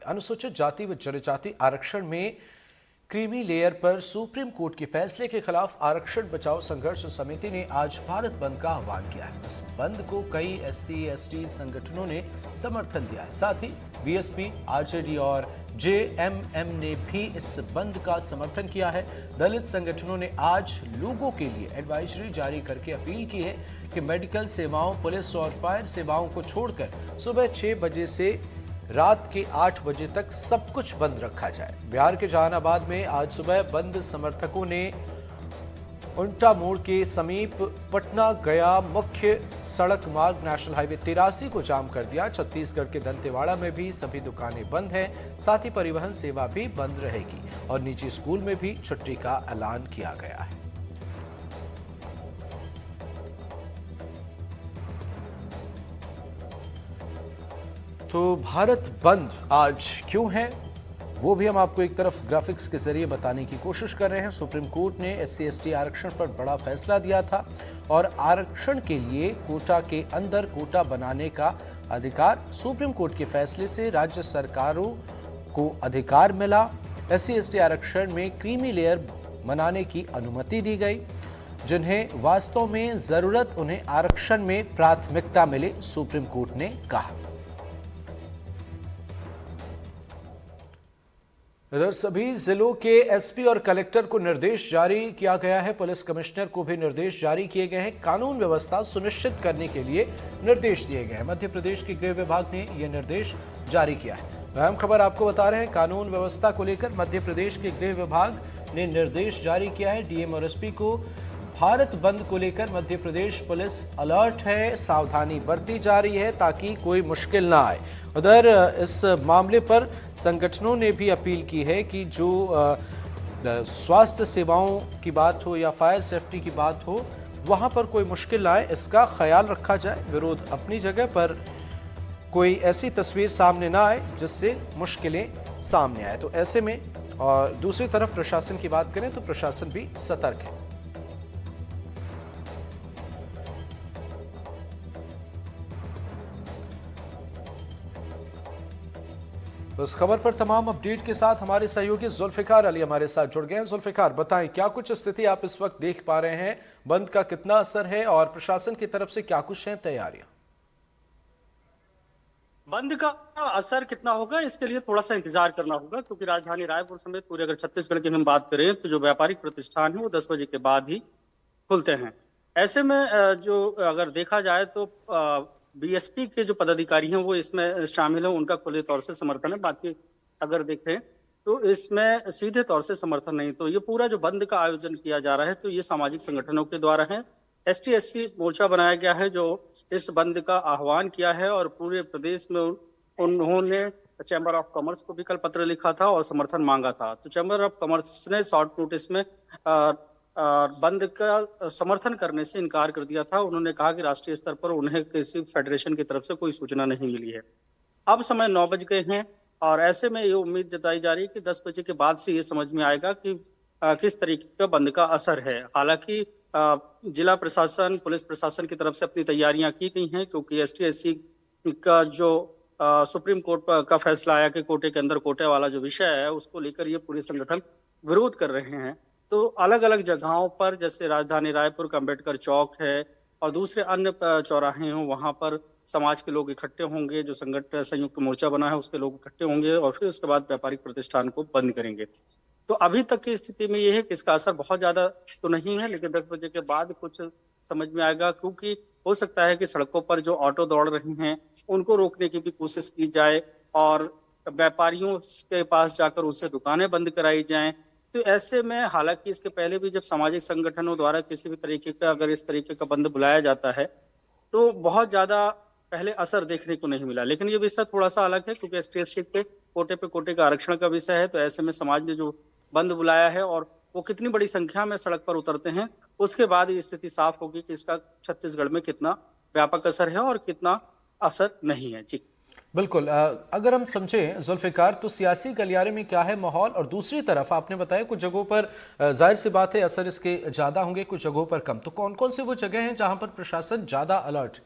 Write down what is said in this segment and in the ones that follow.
अनुसूचित जाति व जनजाति आरक्षण में क्रीमी लेयर पर सुप्रीम कोर्ट के फैसले के खिलाफ आरक्षण बचाओ संघर्ष समिति ने आज भारत बंद का आह्वान किया है। इस बंद को कई SC/ST संगठनों ने समर्थन दिया है। साथ ही BSP, RJD और JMM ने भी इस बंद का समर्थन किया है। दलित संगठनों ने आज लोगों के लिए एडवाइजरी जारी करके अपील की है कि मेडिकल सेवाओं, पुलिस और फायर सेवाओं को छोड़कर सुबह 6 बजे से रात के 8 बजे तक सब कुछ बंद रखा जाए। बिहार के जहानाबाद में आज सुबह बंद समर्थकों ने उल्टा मोड़ के समीप पटना गया मुख्य सड़क मार्ग नेशनल हाईवे 83 को जाम कर दिया। छत्तीसगढ़ के दंतेवाड़ा में भी सभी दुकानें बंद हैं। साथ ही परिवहन सेवा भी बंद रहेगी और निजी स्कूल में भी छुट्टी का ऐलान किया गया है। तो भारत बंद आज क्यों है, वो भी हम आपको एक तरफ ग्राफिक्स के जरिए बताने की कोशिश कर रहे हैं। सुप्रीम कोर्ट ने SC/ST आरक्षण पर बड़ा फैसला दिया था और आरक्षण के लिए कोटा के अंदर कोटा बनाने का अधिकार, सुप्रीम कोर्ट के फैसले से राज्य सरकारों को अधिकार मिला। SC/ST आरक्षण में क्रीमी लेयर बनाने की अनुमति दी गई। जिन्हें वास्तव में जरूरत, उन्हें आरक्षण में प्राथमिकता मिले, सुप्रीम कोर्ट ने कहा। इधर सभी जिलों के SP और कलेक्टर को निर्देश जारी किया गया है। पुलिस कमिश्नर को भी निर्देश जारी किए गए हैं। कानून व्यवस्था सुनिश्चित करने के लिए निर्देश दिए गए हैं। मध्य प्रदेश के गृह विभाग ने यह निर्देश जारी किया है। अहम खबर आपको बता रहे हैं, कानून व्यवस्था को लेकर मध्य प्रदेश के गृह विभाग ने निर्देश जारी किया है। DM और SP को भारत बंद को लेकर मध्य प्रदेश पुलिस अलर्ट है, सावधानी बरती जा रही है ताकि कोई मुश्किल ना आए। उधर इस मामले पर संगठनों ने भी अपील की है कि जो स्वास्थ्य सेवाओं की बात हो या फायर सेफ्टी की बात हो, वहां पर कोई मुश्किल ना आए, इसका ख्याल रखा जाए। विरोध अपनी जगह पर, कोई ऐसी तस्वीर सामने ना आए जिससे मुश्किलें सामने आए। तो ऐसे में, और दूसरी तरफ प्रशासन की बात करें तो प्रशासन भी सतर्क है। तो इस खबर पर तमाम अपडेट के साथ हमारे सहयोगी जुल्फिकार अली हमारे साथ जुड़ गए हैं। जुल्फिकार, बताएं क्या कुछ स्थिति आप इस वक्त देख पा रहे हैं, बंद का कितना असर है और प्रशासन की तरफ से क्या कुछ है तैयारियां? बंद का असर कितना होगा, इसके लिए थोड़ा सा इंतजार करना होगा, क्योंकि राजधानी रायपुर समेत पूरे अगर छत्तीसगढ़ की हम बात करें तो जो व्यापारिक प्रतिष्ठान है वो 10 बजे के बाद ही खुलते हैं। ऐसे में जो अगर देखा जाए तो BSP के जो पदाधिकारी हैं वो इसमें शामिल हैं, उनका खुले तौर से समर्थन है। बाकी अगर देखें तो इसमें सीधे तौर से समर्थन नहीं। तो ये पूरा जो बंद का आयोजन किया जा रहा है तो ये सामाजिक संगठनों के द्वारा है। ST/SC मोर्चा बनाया गया है जो इस बंद का आह्वान किया है और पूरे प्रदेश में उन्होंने चैम्बर ऑफ कॉमर्स को भी कल पत्र लिखा था और समर्थन मांगा था। तो चैम्बर ऑफ कॉमर्स ने शॉर्ट नोटिस में बंद का समर्थन करने से इनकार कर दिया था। उन्होंने कहा कि राष्ट्रीय स्तर पर उन्हें किसी फेडरेशन की तरफ से कोई सूचना नहीं मिली है। अब समय 9 बज गए हैं और ऐसे में ये उम्मीद जताई जा रही है कि 10 बजे के बाद से ये समझ में आएगा कि किस तरीके का बंद का असर है। हालांकि जिला प्रशासन, पुलिस प्रशासन की तरफ से अपनी तैयारियां की गई हैं, क्योंकि ST/SC का जो सुप्रीम कोर्ट का फैसला आया कि कोटे के अंदर कोटे वाला जो विषय है उसको लेकर ये पूरे संगठन विरोध कर रहे हैं। तो अलग अलग जगहों पर, जैसे राजधानी रायपुर का अम्बेडकर चौक है और दूसरे अन्य चौराहे हैं, वहां पर समाज के लोग इकट्ठे होंगे। जो संगठन संयुक्त मोर्चा बना है उसके लोग इकट्ठे होंगे और फिर उसके बाद व्यापारिक प्रतिष्ठान को बंद करेंगे। तो अभी तक की स्थिति में ये है कि इसका असर बहुत ज्यादा तो नहीं है, लेकिन 10 बजे के बाद कुछ समझ में आएगा, क्योंकि हो सकता है कि सड़कों पर जो ऑटो दौड़ रही हैं उनको रोकने की भी कोशिश की जाए और व्यापारियों के पास जाकर उनसे दुकानें बंद कराई जाएं। तो ऐसे में, हालांकि इसके पहले भी जब सामाजिक संगठनों द्वारा किसी भी तरीके का अगर इस तरीके का बंद बुलाया जाता है तो बहुत ज्यादा पहले असर देखने को नहीं मिला, लेकिन ये विषय थोड़ा सा अलग है क्योंकि ST/SC पे कोटे का आरक्षण का विषय है। तो ऐसे में समाज ने जो बंद बुलाया है और वो कितनी बड़ी संख्या में सड़क पर उतरते हैं, उसके बाद ये स्थिति साफ होगी कि इसका छत्तीसगढ़ में कितना व्यापक असर है और कितना असर नहीं है। जी बिल्कुल, अगर हम समझें जुल्फिकार, तो सियासी गलियारे में क्या है माहौल, और दूसरी तरफ आपने बताया कुछ जगहों पर जाहिर सी बात है असर इसके ज्यादा होंगे, कुछ जगहों पर कम। तो कौन कौन से वो जगह हैं जहां पर प्रशासन ज्यादा अलर्ट?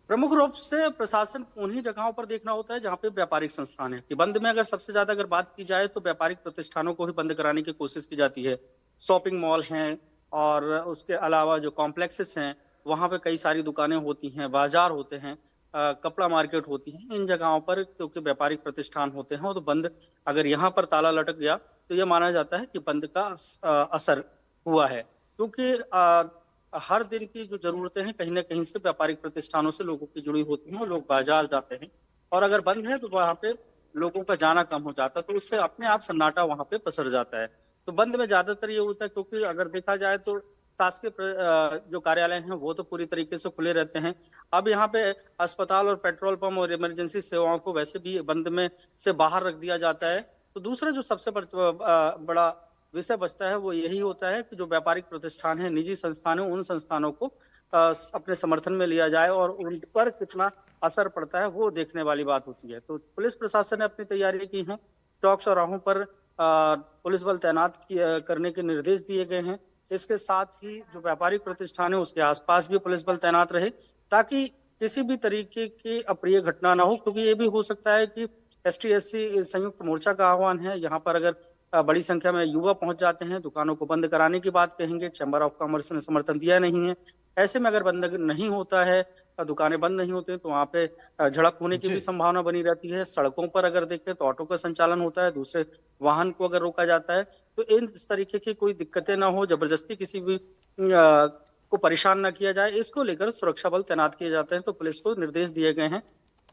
प्रमुख रूप से प्रशासन को उन्हीं जगहों पर देखना होता है जहां पे व्यापारिक संस्थान है। कि बंद में अगर सबसे ज्यादा अगर बात की जाए तो व्यापारिक प्रतिष्ठानों को ही बंद कराने की कोशिश की जाती है। शॉपिंग मॉल हैं और उसके अलावा जो कॉम्प्लेक्सेस हैं वहां पे कई सारी दुकानें होती हैं, बाजार होते हैं, कपड़ा मार्केट होती है। इन जगहों पर क्योंकि व्यापारिक प्रतिष्ठान होते हैं तो बंद, अगर यहाँ पर ताला लटक गया तो यह माना जाता है कि बंद का असर हुआ है। क्योंकि हर दिन की जो जरूरतें हैं कहीं ना कहीं से व्यापारिक प्रतिष्ठानों से लोगों की जुड़ी होती हैं और लोग बाजार जाते हैं। और अगर बंद है तो वहां पे लोगों का जाना कम हो जाता है, तो उससे अपने आप सन्नाटा वहां पे पसर जाता है। तो बंद में ज्यादातर ये होता है, क्योंकि अगर देखा जाए तो शासकीय जो कार्यालय हैं वो तो पूरी तरीके से खुले रहते हैं। अब यहाँ पे अस्पताल और पेट्रोल पंप और इमरजेंसी सेवाओं को वैसे भी बंद में से बाहर रख दिया जाता है। तो दूसरा जो सबसे बड़ा विषय बचता है वो यही होता है कि जो व्यापारिक प्रतिष्ठान है, निजी संस्थान है, उन संस्थानों को अपने समर्थन में लिया जाए और उन पर कितना असर पड़ता है वो देखने वाली बात होती है। तो पुलिस प्रशासन ने अपनी तैयारी की है। चौक चौराहों पर पुलिस बल तैनात करने के निर्देश दिए गए हैं। इसके साथ ही जो व्यापारिक प्रतिष्ठान है उसके आसपास भी पुलिस बल तैनात रहे, ताकि किसी भी तरीके की अप्रिय घटना ना हो। क्योंकि ये भी हो सकता है कि ST SC संयुक्त मोर्चा का आह्वान है, यहाँ पर अगर बड़ी संख्या में युवा पहुंच जाते हैं, दुकानों को बंद कराने की बात कहेंगे, चैम्बर ऑफ कॉमर्स ने समर्थन दिया नहीं है। ऐसे में अगर बंद नहीं होता है, दुकानें बंद नहीं होती तो वहां पे झड़प होने की भी जी। संभावना बनी रहती है। सड़कों पर अगर देखें तो ऑटो का संचालन होता है, दूसरे वाहन को अगर रोका जाता है तो इस तरीके की कोई दिक्कतें ना हो, जबरदस्ती किसी भी को परेशान ना किया जाए, इसको लेकर सुरक्षा बल तैनात किए जाते हैं। तो पुलिस को निर्देश दिए गए हैं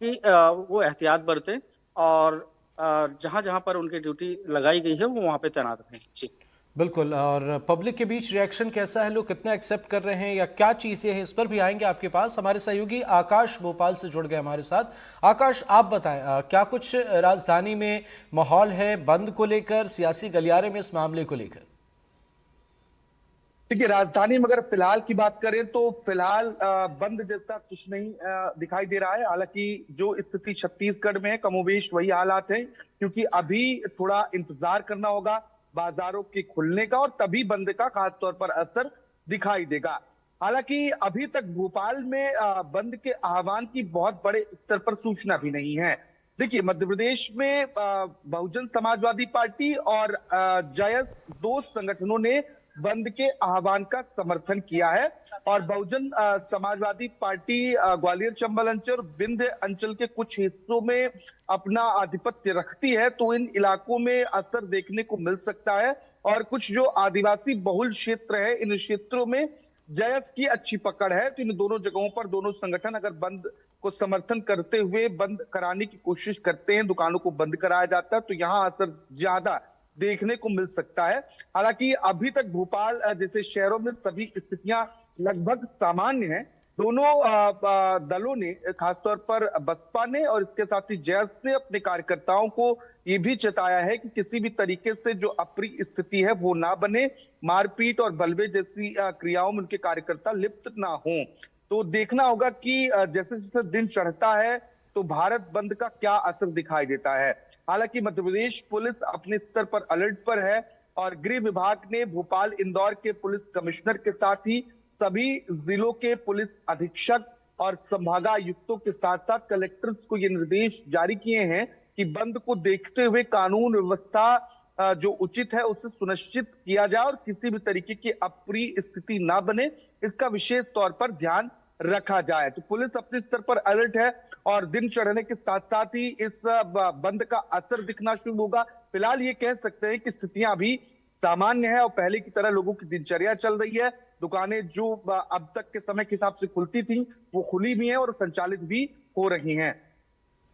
कि वो एहतियात बरतें और जहां जहां पर उनकी ड्यूटी लगाई गई है वो वहां पे तैनात रहें। जी। बिल्कुल। और पब्लिक के बीच रिएक्शन कैसा है, लोग कितना एक्सेप्ट कर रहे हैं या क्या चीज़ें हैं, इस पर भी आएंगे आपके पास। हमारे सहयोगी आकाश भोपाल से जुड़ गए हमारे साथ। आकाश, आप बताएं, क्या कुछ राजधानी में माहौल है बंद को लेकर, सियासी गलियारे में इस मामले को लेकर? देखिए, राजधानी में अगर फिलहाल की बात करें तो फिलहाल बंद जैसा कुछ नहीं दिखाई दे रहा है। हालांकि जो स्थिति छत्तीसगढ़ में है कमोबेश वही हालात है, क्योंकि अभी थोड़ा इंतजार करना होगा बाजारों के खुलने का और तभी बंद का खासतौर पर असर दिखाई देगा। हालांकि अभी तक भोपाल में बंद के आह्वान की बहुत बड़े स्तर पर सूचना भी नहीं है। देखिए, मध्य प्रदेश में बहुजन समाजवादी पार्टी और जयस, दो संगठनों ने बंद के आह्वान का समर्थन किया है और बहुजन समाजवादी पार्टी ग्वालियर चंबल अंचल और विंध्य अंचल के कुछ हिस्सों में अपना आधिपत्य रखती है, तो इन इलाकों में असर देखने को मिल सकता है। और कुछ जो आदिवासी बहुल क्षेत्र है, इन क्षेत्रों में जयस की अच्छी पकड़ है। तो इन दोनों जगहों पर दोनों संगठन अगर बंद को समर्थन करते हुए बंद कराने की कोशिश करते हैं, दुकानों को बंद कराया जाता है, तो यहाँ असर ज्यादा देखने को मिल सकता है। हालांकि अभी तक भोपाल जैसे शहरों में सभी स्थितियां लगभग सामान्य हैं। दोनों दलों ने, खासतौर पर बसपा ने और इसके साथ ही जयस ने, अपने कार्यकर्ताओं को ये भी चेताया है कि किसी भी तरीके से जो अप्रिय स्थिति है वो ना बने, मारपीट और बलवे जैसी क्रियाओं में उनके कार्यकर्ता लिप्त ना हों। तो देखना होगा कि जैसे जैसे दिन चढ़ता है तो भारत बंद का क्या असर दिखाई देता है। हालांकि मध्य प्रदेश पुलिस अपने स्तर पर अलर्ट पर है और गृह विभाग ने भोपाल इंदौर के पुलिस कमिश्नर के साथ ही सभी जिलों के पुलिस अधीक्षक और संभागायुक्तों के साथ साथ कलेक्टर्स को ये निर्देश जारी किए हैं कि बंद को देखते हुए कानून व्यवस्था जो उचित है उसे सुनिश्चित किया जाए और किसी भी तरीके की अप्रिय स्थिति ना बने, इसका विशेष तौर पर ध्यान रखा जाए। तो पुलिस अपने स्तर पर अलर्ट है और दिन चढ़ने के साथ साथ ही इस बंद का असर दिखना शुरू होगा। फिलहाल ये कह सकते हैं कि स्थितियां अभी सामान्य है और पहले की तरह लोगों की दिनचर्या चल रही है। दुकानें जो अब तक के समय के हिसाब से खुलती थी वो खुली भी हैं और संचालित भी हो रही हैं।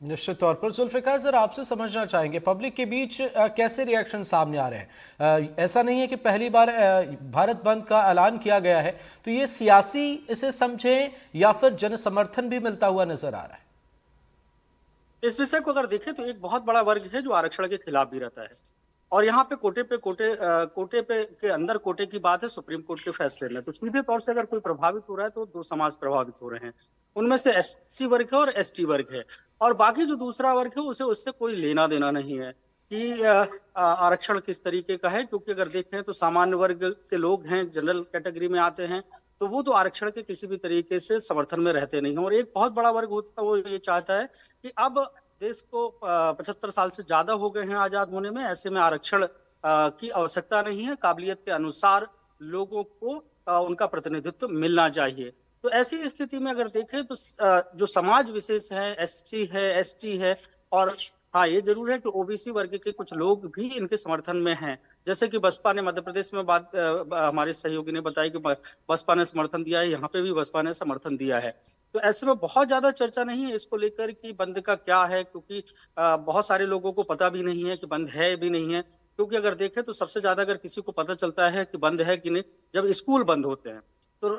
निश्चित तौर पर जुल्फिकार, जरा आपसे समझना चाहेंगे, पब्लिक के बीच कैसे रिएक्शन सामने आ रहे हैं? ऐसा नहीं है कि पहली बार भारत बंद का ऐलान किया गया है, तो ये सियासी इसे समझें या फिर जन समर्थन भी मिलता हुआ नजर आ रहा है? इस विषय को अगर देखें तो एक बहुत बड़ा वर्ग है जो आरक्षण के खिलाफ भी रहता है। और यहाँ पे कोटे पे के अंदर कोटे की बात है सुप्रीम कोर्ट के फैसले में। तो सीधे तौर से अगर कोई प्रभावित हो रहा है तो दो समाज प्रभावित हो रहे हैं। उनमें से SC वर्ग है और ST वर्ग है, और बाकी जो दूसरा वर्ग है उसे उससे कोई लेना देना नहीं है कि आरक्षण किस तरीके का है। क्योंकि अगर देखें तो सामान्य वर्ग के लोग हैं, जनरल कैटेगरी में आते हैं, तो वो तो आरक्षण के किसी भी तरीके से समर्थन में रहते नहीं हैं। और एक बहुत बड़ा वर्ग होता है वो ये चाहता है कि अब देश को 75 साल से ज्यादा हो गए हैं आजाद होने में, ऐसे में आरक्षण की आवश्यकता नहीं है, काबिलियत के अनुसार लोगों को उनका प्रतिनिधित्व मिलना चाहिए। तो ऐसी स्थिति में अगर देखें तो जो समाज विशेष है, एससी है, एसटी है, और हाँ ये जरूर है कि ओबीसी वर्ग के कुछ लोग भी इनके समर्थन में हैं। जैसे कि बसपा ने मध्य प्रदेश में हमारे सहयोगी ने बताया कि बसपा ने समर्थन दिया है, यहाँ पे भी बसपा ने समर्थन दिया है। तो ऐसे में बहुत ज्यादा चर्चा नहीं है इसको लेकर कि बंद का क्या है, क्योंकि बहुत सारे लोगों को पता भी नहीं है कि बंद है भी नहीं है। क्योंकि अगर देखें तो सबसे ज्यादा अगर किसी को पता चलता है कि बंद है कि नहीं, जब स्कूल बंद होते हैं। तो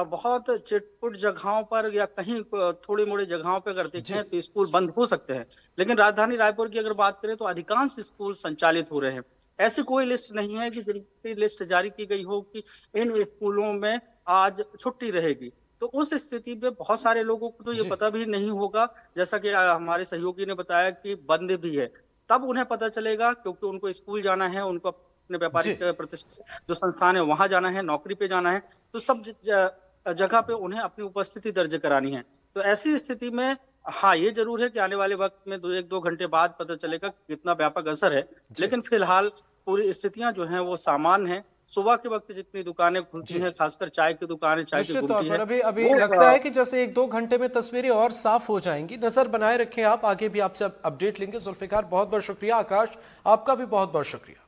बहुत चिटपुट जगहों पर या कहीं थोड़ी मोड़ी जगहों पर अगर देखें तो स्कूल बंद हो सकते हैं, लेकिन राजधानी रायपुर की अगर बात करें तो अधिकांश स्कूल संचालित हो रहे हैं। ऐसी कोई लिस्ट नहीं है कि जिनकी लिस्ट जारी की गई हो कि इन स्कूलों में आज छुट्टी रहेगी। तो उस स्थिति में बहुत सारे लोगों को तो ये पता भी नहीं होगा, जैसा कि हमारे सहयोगी ने बताया कि बंद भी है, तब उन्हें पता चलेगा, क्योंकि उनको स्कूल जाना है, उनको अपने व्यापारिक प्रतिष्ठान जो संस्थान है वहां जाना है, नौकरी पे जाना है, तो सब जगह पे उन्हें अपनी उपस्थिति दर्ज करानी है। तो ऐसी स्थिति में हाँ ये जरूर है कि आने वाले वक्त में 1-2 घंटे बाद पता चलेगा कितना व्यापक असर है, लेकिन फिलहाल पूरी स्थितियां जो हैं वो सामान्य हैं। सुबह के वक्त जितनी दुकानें खुलती हैं, खासकर चाय की दुकानें, चाय की निश्चित तौर गुमटी पर है, अभी लगता है कि जैसे 1-2 घंटे में तस्वीरें और साफ हो जाएंगी। नजर बनाए रखें आप, आगे भी आपसे अपडेट लेंगे। जुल्फिकार बहुत बहुत शुक्रिया, आकाश आपका भी बहुत बहुत शुक्रिया।